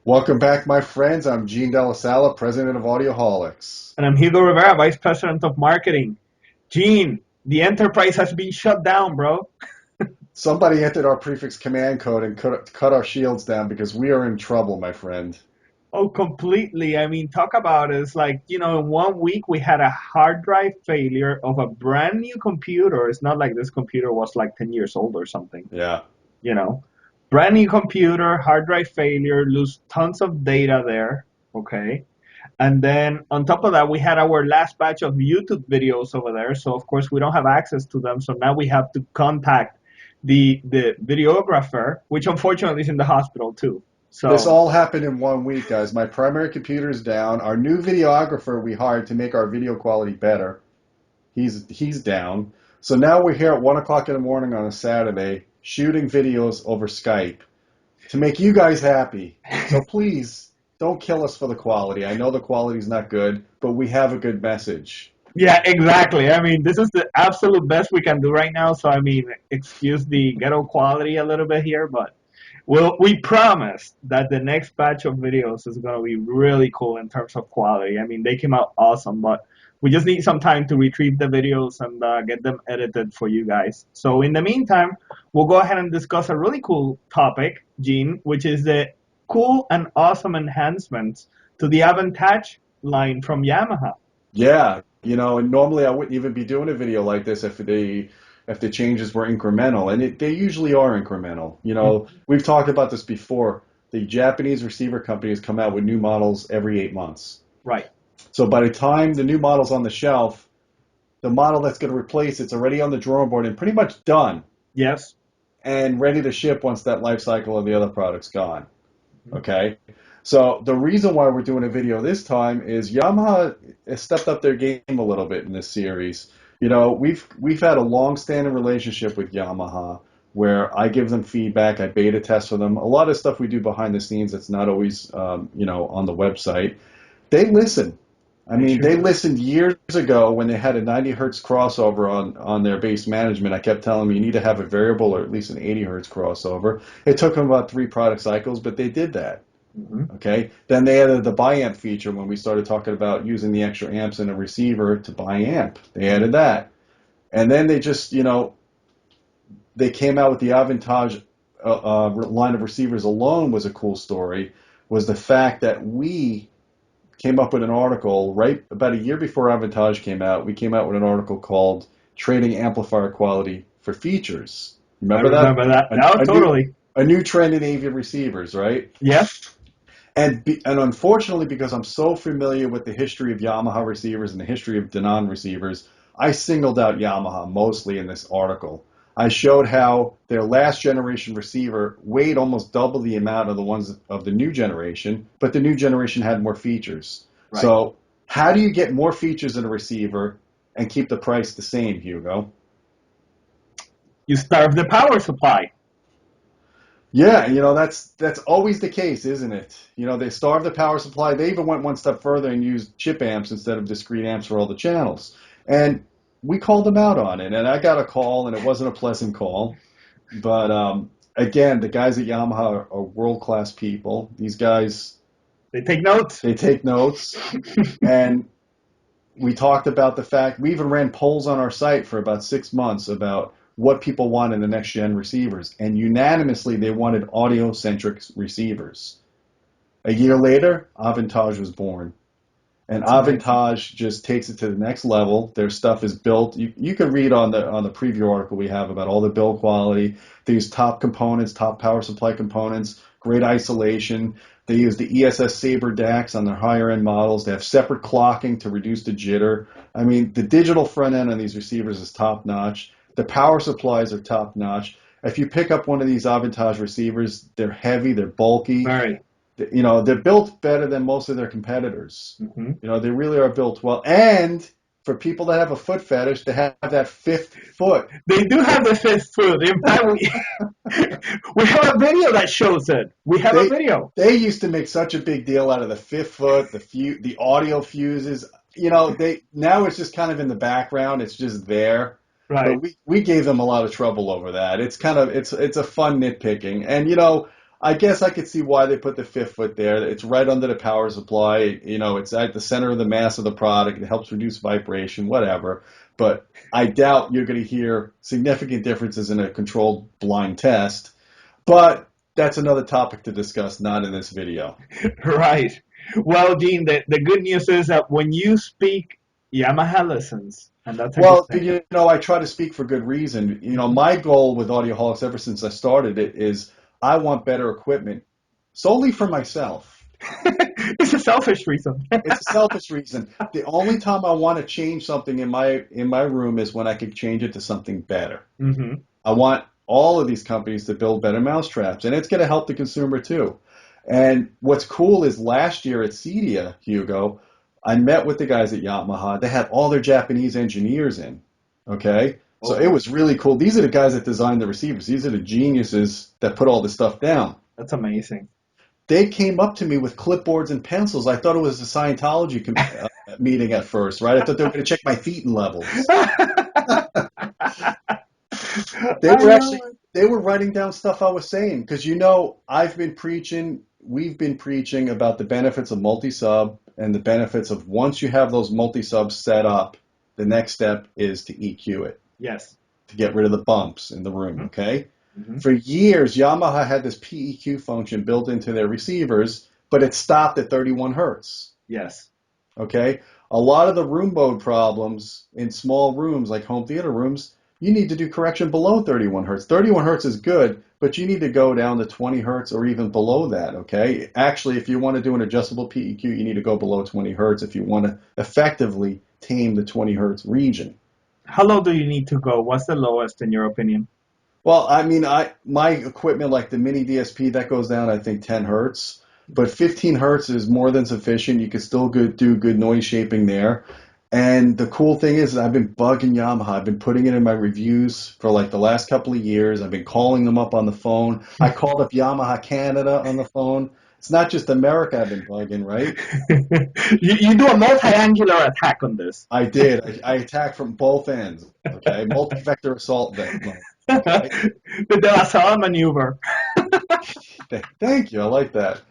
Welcome back, my friends. I'm Gene Della Sala, president of Audioholics. And I'm Hugo Rivera, Vice President of Marketing. Gene, the enterprise has been shut down, bro. Somebody entered our prefix command code and cut our shields down because we are in trouble, my friend. Oh, completely. I mean, talk about it. It's like, in 1 week we had a hard drive failure of a brand new computer. It's not like this computer was like 10 years old or something, Yeah. you know. Brand new computer, hard drive failure, lose tons of data there, okay? And then on top of that, we had our last batch of YouTube videos over there. So of course we don't have access to them. So now we have to contact the videographer, which unfortunately is in the hospital too. This So all happened in 1 week, guys. My primary computer is down. Our new videographer we hired to make our video quality better, he's down. So now we're here at 1 o'clock in the morning on a Saturday shooting videos over Skype to make you guys happy. So please don't kill us for the quality. I know the quality's not good, but we have a good message. yeah, exactly. I mean, this is the absolute best we can do right now. So I mean, excuse the ghetto quality a little bit here, but we promise that the next batch of videos is going to be really cool in terms of quality. I mean, they came out awesome, but we just need some time to retrieve the videos and get them edited for you guys. So in the meantime, we'll go ahead and discuss a really cool topic, Gene, which is the cool and awesome enhancements to the Aventage line from Yamaha. Yeah, and normally I wouldn't even be doing a video like this if the changes were incremental, and they usually are incremental. We've talked about this before. The Japanese receiver companies come out with new models every 8 months. Right. So by the time the new model's on the shelf, the model that's going to replace it's already on the drawing board and pretty much done Yes. and ready to ship once that life cycle of the other product's gone. Okay? So the reason why we're doing a video this time is Yamaha has stepped up their game a little bit in this series. We've had a long-standing relationship with Yamaha where I give them feedback, I beta test for them. A lot of stuff we do behind the scenes that's not always, on the website. They listen. I mean, they listened years ago when they had a 90 hertz crossover on their base management. I kept telling them you need to have a variable or at least an 80 hertz crossover. It took them about 3 product cycles, but they did that. Okay. Then they added the bi-amp feature when we started talking about using the extra amps in a receiver to bi-amp. They added that. And then they just, they came out with the AVENTAGE line of receivers alone was a cool story, was the fact that we came up with an article right about a year before AVENTAGE came out. We came out with an article called Trading Amplifier Quality for Features. Remember that? I remember that. No, totally. A new trend in AV receivers, right? Yes. And unfortunately, because I'm so familiar with the history of Yamaha receivers and the history of Denon receivers, I singled out Yamaha mostly in this article. I showed how their last generation receiver weighed almost double the amount of the ones of the new generation, but the new generation had more features. Right. So how do you get more features in a receiver and keep the price the same, Hugo? You starve the power supply. Yeah, that's always the case, isn't it? They starved the power supply. They even went one step further and used chip amps instead of discrete amps for all the channels. And we called them out on it. And I got a call, and it wasn't a pleasant call. But again, the guys at Yamaha are world-class people. These guys, they take notes. They take notes. And we talked about the fact, we even ran polls on our site for about 6 months about what people want in the next gen receivers, and unanimously they wanted audio-centric receivers. A year later, AVENTAGE was born, and AVENTAGE just takes it to the next level. Their stuff is built. You can read on the preview article we have about all the build quality. They use top components, top power supply components, great isolation. They use the ESS Sabre DACs on their higher end models. They have separate clocking to reduce the jitter. I mean, the digital front end on these receivers is top notch. The power supplies are top notch. If you pick up one of these AVENTAGE receivers, they're heavy, they're bulky. Right. They're built better than most of their competitors. They really are built well. And for people that have a foot fetish, they have that 5th foot. They do have the 5th foot. In fact, we have a video that shows it. We have a video. They used to make such a big deal out of the 5th foot, the audio fuses. Now it's just kind of in the background. It's just there. Right. But we gave them a lot of trouble over that. It's a fun nitpicking. And, I guess I could see why they put the fifth foot there. It's right under the power supply. It's at the center of the mass of the product. It helps reduce vibration, whatever. But I doubt you're going to hear significant differences in a controlled blind test. But that's another topic to discuss, not in this video. Right. Well, Gene, the good news is that when you speak, Yamaha listens, and that's a good Well, thing. I try to speak for good reason. My goal with Audioholics ever since I started it is I want better equipment solely for myself. It's a selfish reason. It's a selfish reason. The only time I want to change something in my room is when I could change it to something better. Hmm. I want all of these companies to build better mousetraps, and it's going to help the consumer too. And what's cool is last year at CEDIA, Hugo, I met with the guys at Yamaha. They had all their Japanese engineers in. Okay? So it was really cool. These are the guys that designed the receivers. These are the geniuses that put all this stuff down. That's amazing. They came up to me with clipboards and pencils. I thought it was a Scientology meeting at first, right? I thought they were going to check my thetan levels. They were actually they were writing down stuff I was saying because we've been preaching about the benefits of multi-sub and the benefits of once you have those multi-subs set up, the next step is to EQ it. Yes. To get rid of the bumps in the room, okay? Mm-hmm. For years, Yamaha had this PEQ function built into their receivers, but it stopped at 31 hertz. Yes. Okay? A lot of the room mode problems in small rooms, like home theater rooms, you need to do correction below 31 hertz. 31 hertz is good, but you need to go down to 20 hertz or even below that, okay? Actually, if you want to do an adjustable PEQ, you need to go below 20 hertz if you want to effectively tame the 20 hertz region. How low do you need to go? What's the lowest in your opinion? Well, I mean, my equipment like the mini DSP that goes down, I think 10 hertz, but 15 hertz is more than sufficient. You can still do good noise shaping there. And the cool thing is I've been bugging Yamaha. I've been putting it in my reviews for like the last couple of years. I've been calling them up on the phone. I called up Yamaha Canada on the phone. It's not just America I've been bugging, right? You do a multi-angular attack on this. I did. I attacked from both ends. Okay, multi-vector assault. Okay. The De La Salle maneuver. Thank you. I like that.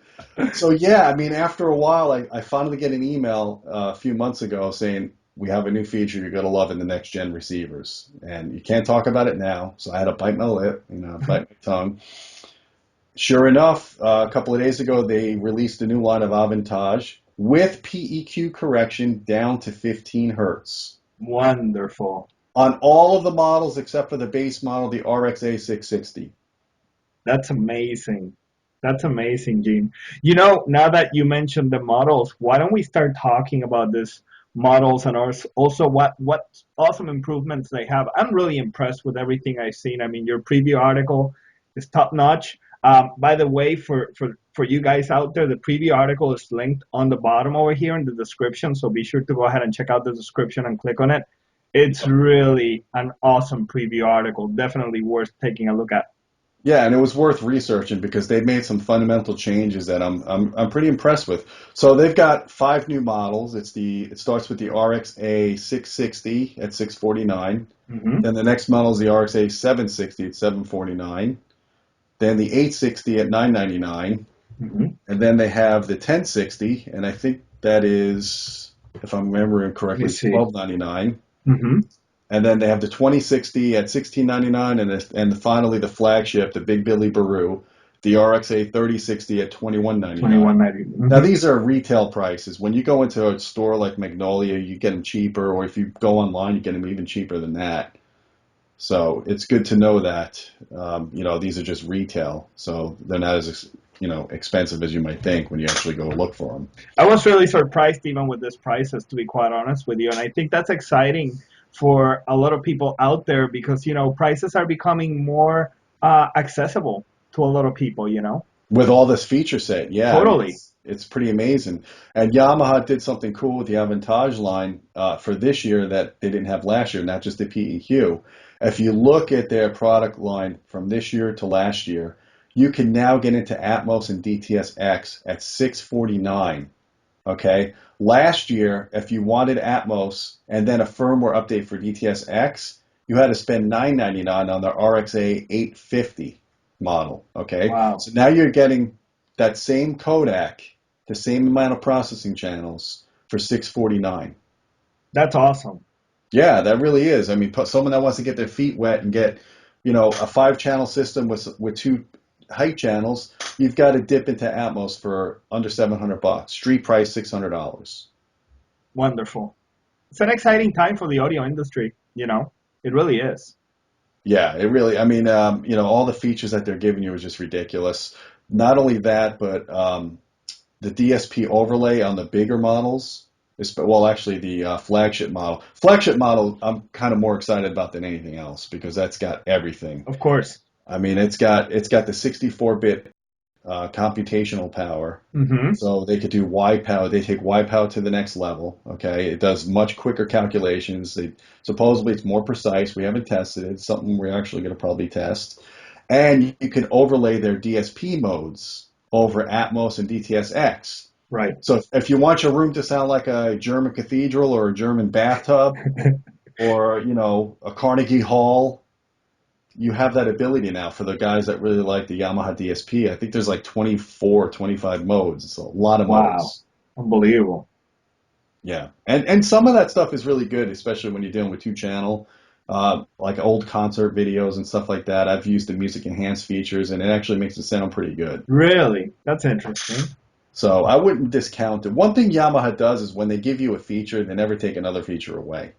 So yeah, I mean, after a while, I finally get an email a few months ago saying we have a new feature you're gonna love in the next gen receivers, and you can't talk about it now. So I had to bite my lip, bite my tongue. Sure enough, a couple of days ago, they released a new line of AVENTAGE with PEQ correction down to 15 hertz Wonderful. on all of the models except for the base model, the RXA 660. That's amazing. That's amazing, Gene. Now that you mentioned the models, why don't we start talking about these models and also what awesome improvements they have? I'm really impressed with everything I've seen. I mean, your preview article is top notch. By the way, for you guys out there, the preview article is linked on the bottom over here in the description, so be sure to go ahead and check out the description and click on it. It's really an awesome preview article, definitely worth taking a look at. Yeah, and it was worth researching because they've made some fundamental changes that I'm pretty impressed with. So they've got 5 new models. It starts with the RXA 660 at 649. Mm-hmm. Then the next model is the RXA 760 at 749. Then the 860 at 999. Mm-hmm. And then they have the 1060, and I think that is, if I'm remembering correctly, 1299. Mm-hmm. And then they have the 2060 at $16.99, and finally the flagship, the Big Billy Baru, the RXA 3060 at $21.99. $21.99. Now these are retail prices. When you go into a store like Magnolia, you get them cheaper, or if you go online, you get them even cheaper than that. So it's good to know that these are just retail, so they're not as expensive as you might think when you actually go look for them. I was really surprised even with these prices, to be quite honest with you, and I think that's exciting for a lot of people out there because prices are becoming more accessible to a lot of people. With all this feature set, yeah, Totally. I mean, it's pretty amazing. And Yamaha did something cool with the AVENTAGE line for this year that they didn't have last year, not just the PEQ. If you look at their product line from this year to last year, you can now get into Atmos and DTS-X at $649. Okay. Last year, if you wanted Atmos and then a firmware update for DTS-X, you had to spend $999 on the RXA 850. model. Okay, Wow. so now you're getting that same codec, the same amount of processing channels for $649. That's awesome. Yeah, that really is. I mean, someone that wants to get their feet wet and get, a 5-channel system with 2 height channels, you've got to dip into Atmos for under $700. Street price $600. Wonderful. It's an exciting time for the audio industry, you know. It really is. Yeah, it really. I mean, all the features that they're giving you is just ridiculous. Not only that, but the DSP overlay on the bigger models. Well, actually, the flagship model. Flagship model, I'm kind of more excited about than anything else because that's got everything. Of course. I mean, it's got the 64-bit computational power, Mm-hmm. so they could do YPower. They take YPower to the next level. Okay, it does much quicker calculations. Supposedly it's more precise. We haven't tested it. It's something we're actually going to probably test. And you can overlay their DSP modes over Atmos and DTS-X. Right. So if you want your room to sound like a German cathedral or a German bathtub or, a Carnegie Hall, you have that ability now for the guys that really like the Yamaha DSP. I think there's like 24, 25 modes. It's a lot of Wow. modes. Unbelievable. Yeah. And some of that stuff is really good, especially when you're dealing with 2-channel, like old concert videos and stuff like that. I've used the music enhanced features, and it actually makes it sound pretty good. Really? That's interesting. So I wouldn't discount it. One thing Yamaha does is when they give you a feature, they never take another feature away.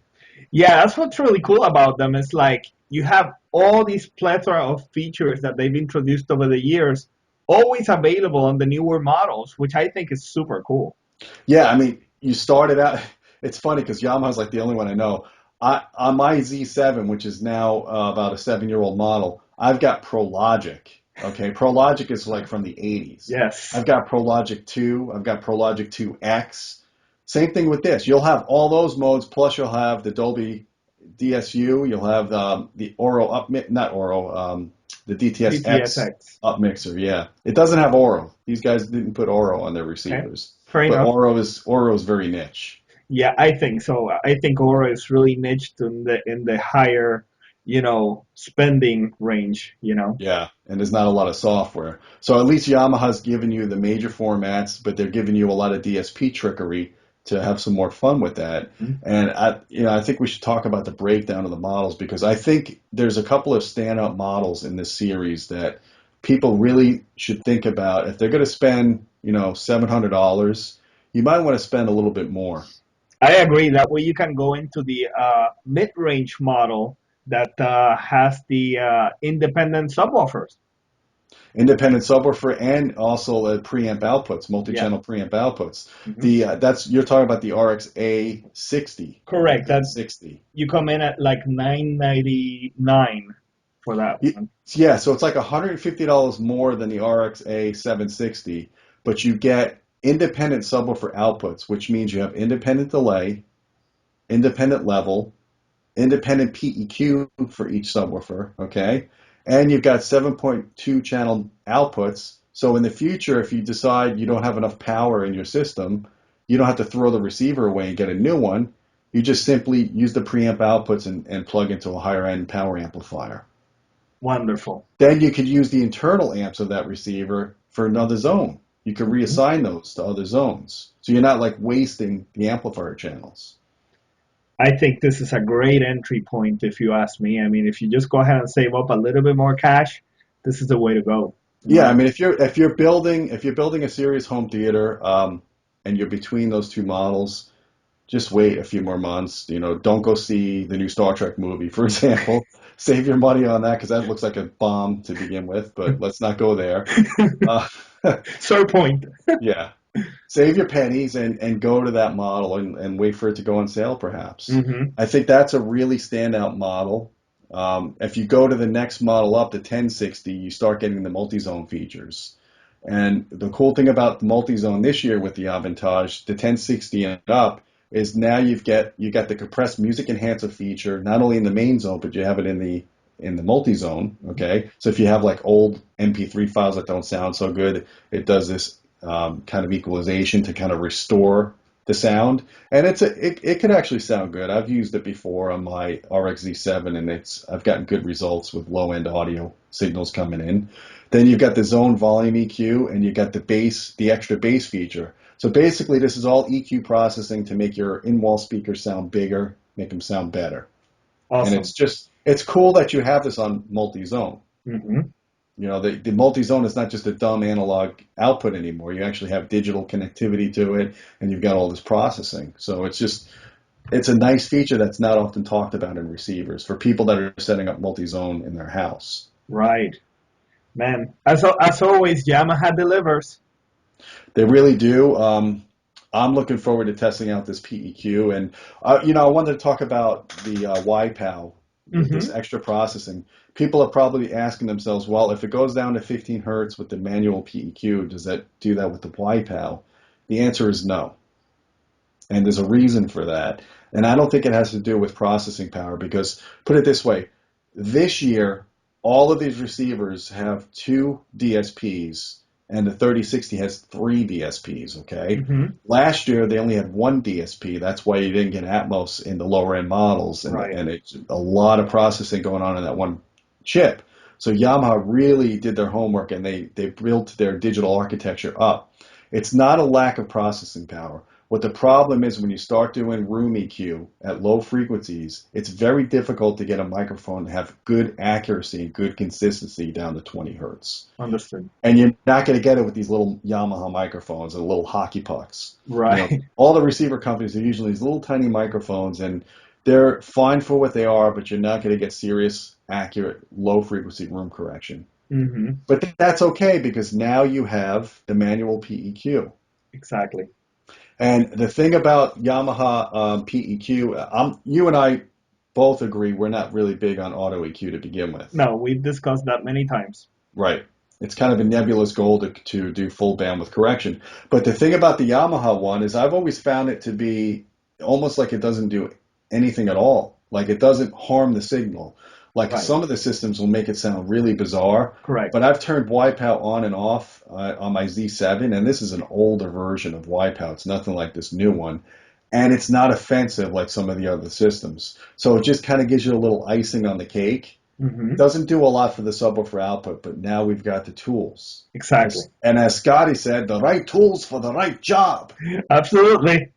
Yeah, that's what's really cool about them. It's like you have all these plethora of features that they've introduced over the years, always available on the newer models, which I think is super cool. Yeah, I mean, you started out. It's funny because Yamaha's like the only one I know. On my Z7, which is now about a 7-year-old model, I've got ProLogic. Okay, ProLogic is like from the 80s. Yes. I've got ProLogic 2. I've got ProLogic 2X. Same thing with this. You'll have all those modes, plus you'll have the Dolby DSU. You'll have the Oro not Oro, the DTS-X DTSX. up mixer. Yeah, it doesn't have Oro. These guys didn't put Oro on their Okay. receivers. Fair But enough. Oro is very niche. Yeah, I think so. I think Aura is really niched in the higher, spending range, Yeah, and there's not a lot of software. So at least Yamaha's given you the major formats, but they're giving you a lot of DSP trickery to have some more fun with that. Mhm. And I think we should talk about the breakdown of the models because I think there's a couple of standout models in this series that people really should think about. If they're going to spend, $700, you might want to spend a little bit more. I agree. That way you can go into the mid-range model that has the independent subwoofers. Independent subwoofer and also preamp outputs, Yeah. multi-channel preamp outputs. Hmm. That's you're talking about the RX-A 60, Correct. That 60. you come in at like 999 for that one. Yeah, so it's like $150 more than the RX-A 760, but you get independent subwoofer outputs, which means you have independent delay, independent level, independent PEQ for each subwoofer, okay? And you've got 7.2 channel outputs. So in the future, if you decide you don't have enough power in your system, you don't have to throw the receiver away and get a new one. You just simply use the preamp outputs and plug into a higher end power amplifier. Wonderful. Then you could use the internal amps of that receiver for another zone. You could reassign those to other zones. So you're not like wasting the amplifier channels. I think this is a great entry point if you ask me. I mean, if you just go ahead and save up a little bit more cash, this is the way to go. Yeah, I mean, if you're building a serious home theater, and you're between those two models, just wait a few more months. Don't go see the new Star Trek movie, for example. Save your money on that because that looks like a bomb to begin with. But let's not go there. Uh, Sore point. yeah, save your pennies and go to that model and wait for it to go on sale, perhaps. Hmm. I think that's a really standout model. If you go to the next model up, the 1060, you start getting the multi-zone features. And the cool thing about the multi-zone this year with the Aventage, the 1060 and up, is now you got the compressed music enhancer feature, not only in the main zone, but you have it in the multi-zone. Okay, so if you have like old MP3 files that don't sound so good, it does this kind of equalization to kind of restore the sound, and it can actually sound good. I've used it before on my RX-Z7, and I've gotten good results with low end audio signals coming in. Then you've got the zone volume EQ, and you've got the extra bass feature. So basically, this is all EQ processing to make your in-wall speakers sound bigger, make them sound better. And Awesome. it's cool that you have this on multi-zone. Mm-hmm. You know, the multi-zone is not just a dumb analog output anymore. You actually have digital connectivity to it, and you've got all this processing. So it's a nice feature that's not often talked about in receivers for people that are setting up multi-zone in their house. Right. Man, as always, Yamaha delivers. They really do. I'm looking forward to testing out this PEQ, and I wanted to talk about the YPOW, this Mm-hmm. extra processing. People are probably asking themselves, well, if it goes down to 15 hertz with the manual PEQ, does that do that with the YPOW? The answer is no, and there's a reason for that. And I don't think it has to do with processing power because, put it this way, this year all of these receivers have two DSPs and the 3060 has three DSPs, okay? Mm-hmm. Last year, they only had one DSP. That's why you didn't get Atmos in the lower end models, Right. and it's a lot of processing going on in that one chip. So Yamaha really did their homework, and they built their digital architecture up. It's not a lack of processing power. What the problem is when you start doing room EQ at low frequencies, it's very difficult to get a microphone to have good accuracy and good consistency down to 20 hertz. Understood. And you're not going to get it with these little Yamaha microphones and little hockey pucks. Right. All the receiver companies are usually these little tiny microphones, and they're fine for what they are, but you're not going to get serious, accurate, low frequency room correction. Mm-hmm. But that's okay because now you have the manual PEQ. Exactly. And the thing about Yamaha PEQ, you and I both agree we're not really big on auto EQ to begin with. No, we've discussed that many times. Right. It's kind of a nebulous goal to do full bandwidth correction. But the thing about the Yamaha one is I've always found it to be almost like it doesn't do anything at all. Like it doesn't harm the signal. Like Right. some of the systems will make it sound really bizarre. Correct. But I've turned YPOW on and off on my Z7, and this is an older version of YPOW. It's nothing like this new one. And it's not offensive like some of the other systems. So it just kind of gives you a little icing on the cake. Mm-hmm. Doesn't do a lot for the subwoofer output, but now we've got the tools. Exactly. And as Scotty said, the right tools for the right job. Absolutely.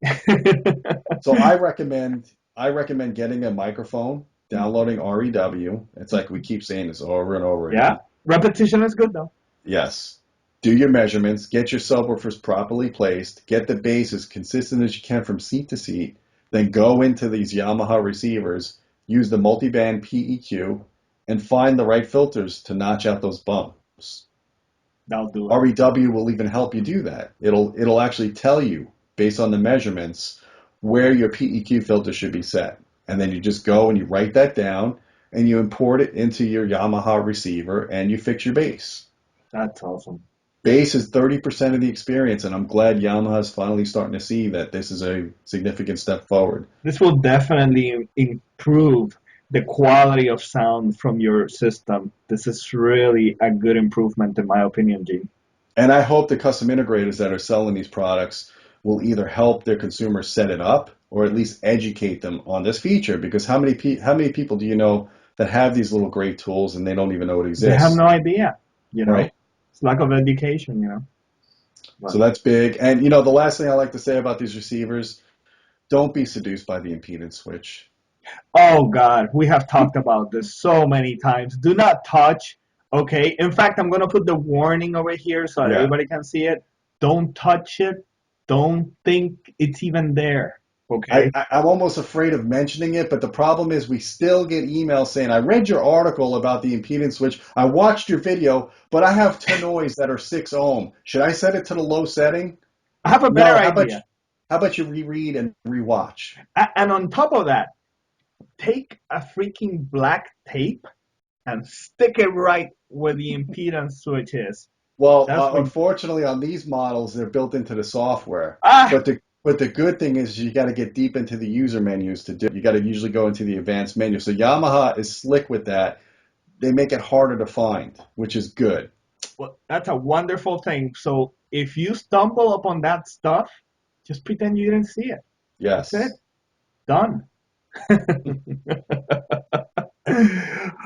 So I recommend getting a microphone, downloading REW. It's like we keep saying this over and over again. Yeah. Repetition is good though. Yes. Do your measurements, get your subwoofers properly placed, get the bass as consistent as you can from seat to seat, then go into these Yamaha receivers, use the multiband PEQ, and find the right filters to notch out those bumps. That'll do it. REW will even help you do that. It'll actually tell you, based on the measurements, where your PEQ filter should be set. And then you just go and you write that down, and you import it into your Yamaha receiver, and you fix your bass. That's awesome. Bass is 30% of the experience, and I'm glad Yamaha is finally starting to see that this is a significant step forward. This will definitely improve the quality of sound from your system. This is really a good improvement, in my opinion, Gene. And I hope the custom integrators that are selling these products will either help their consumers set it up or at least educate them on this feature. Because how many people do you know that have these little great tools and they don't even know it exists? They have no idea, Right. It's lack of education, But, So that's big. And, the last thing I like to say about these receivers, don't be seduced by the impedance switch. oh God, we have talked about this so many times. Do not touch, okay? In fact, I'm going to put the warning over here so that Yeah. everybody can see it. Don't touch it. Don't think it's even there, okay? I'm almost afraid of mentioning it, but the problem is we still get emails saying, I read your article about the impedance switch, I watched your video, but I have tenoids that are 6 ohm. Should I set it to the low setting? I have a No, better how idea. about you reread and rewatch? And on top of that, take a freaking black tape and stick it right where the impedance switch is. Well, That's when- unfortunately, on these models, they're built into the software. Ah! But the good thing is you got to get deep into the user menus to do it. You got to usually go into the advanced menu. So Yamaha is slick with that. They make it harder to find, which is good. Well, that's a wonderful thing. So if you stumble upon that stuff, Just pretend you didn't see it. Yes. That's it. Done.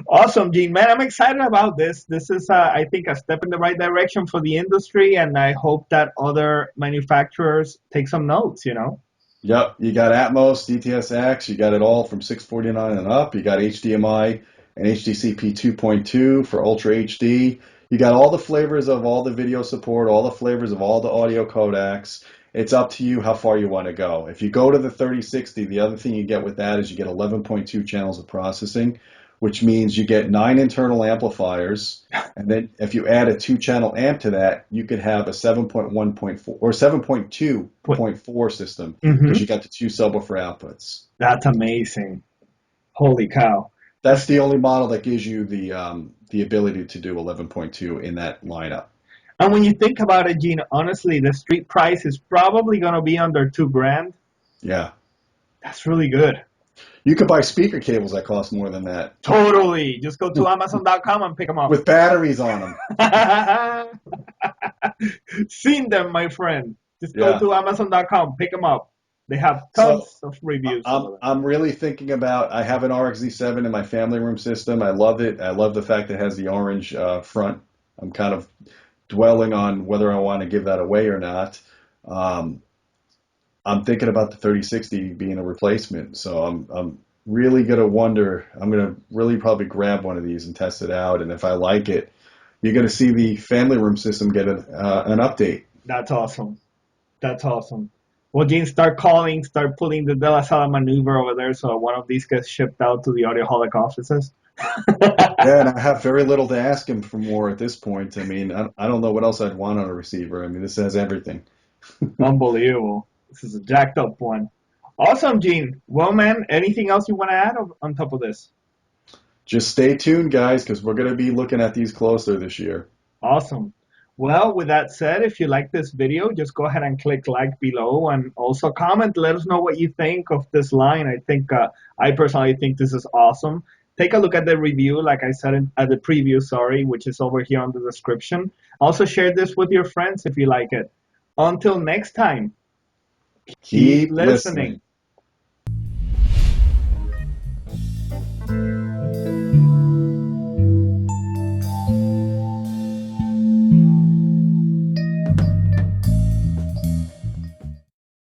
Awesome, Gene. Man, I'm excited about this. This is, I think, a step in the right direction for the industry, and I hope that other manufacturers take some notes, you know? Yep, you got Atmos, DTS:X, you got it all from 649 and up. You got HDMI and HDCP 2.2 for Ultra HD. You got all the flavors of all the video support, all the flavors of all the audio codecs. It's up to you how far you want to go. If you go to the 3060, the other thing you get with that is you get 11.2 channels of processing, which means you get 9 internal amplifiers. And then if you add a 2-channel amp to that, you could have a 7.1.4 or 7.2.4 system because you got the 2 subwoofer outputs. That's amazing. Holy cow. That's the only model that gives you the ability to do 11.2 in that lineup. And when you think about it, Gene, honestly, the street price is probably going to be under $2,000. Yeah. That's really good. You could buy speaker cables that cost more than that. Totally. Just go to Amazon.com and pick them up. With batteries on them. Seen them, my friend. Just go to Amazon.com, pick them up. They have tons of reviews. I'm really thinking about, I have an RX-Z7 in my family room system. I love it. I love the fact that it has the orange front. I'm kind of dwelling on whether I want to give that away or not. I'm thinking about the 3060 being a replacement, so I'm really going to wonder, I'm going to really probably grab one of these and test it out, and if I like it, you're going to see the family room system get an update. That's awesome. That's awesome. Well, Gene, start calling, start pulling the De La Sala maneuver over there so one of these gets shipped out to the Audioholic offices. Yeah, and I have very little to ask him for more at this point. I mean, I don't know what else I'd want on a receiver. I mean, this has everything. Unbelievable. This is a jacked up one. Awesome, Gene. Well, man, anything else you want to add on top of this? Just stay tuned, guys, because we're going to be looking at these closer this year. Awesome. Well, with that said, if you like this video, just go ahead and click like below and also comment. Let us know what you think of this line. I personally think this is awesome. Take a look at the review, like I said at the preview, which is over here on the description. Also share this with your friends if you like it. Until next time, keep listening.